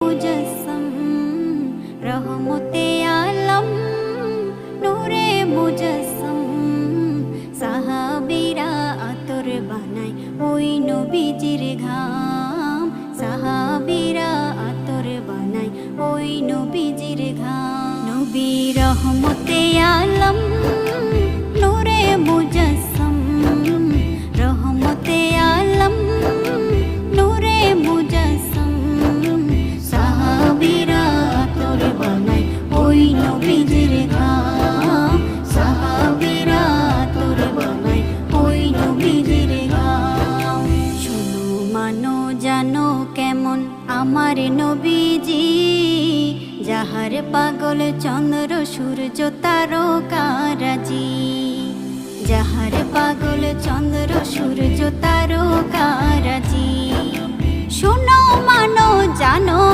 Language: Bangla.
মুজাসসাম রহমতে আলম নূরে মুজাসসাম সাহাবীরা আতর বানায় ওই নবীজির ঘাম সাহাবীরা আতর বানায় ওই নবীজির ঘাম নবী রহমতে আলম নূরে মুজাসসাম রহমতে আলম নূরে মুজাসসাম সাহাবীরা আতর বানায় ওই নবীজির ঘাম সাহাবীরা আতর বানায় ওই নবীজির ঘাম শোনো মানো জানো কেমন আমার নবীজি যাহার পাগল চন্দ্র সূর্য তারকারাজি যাহার পাগল চন্দ্র সূর্য তারকারাজি শোনো মানো জানো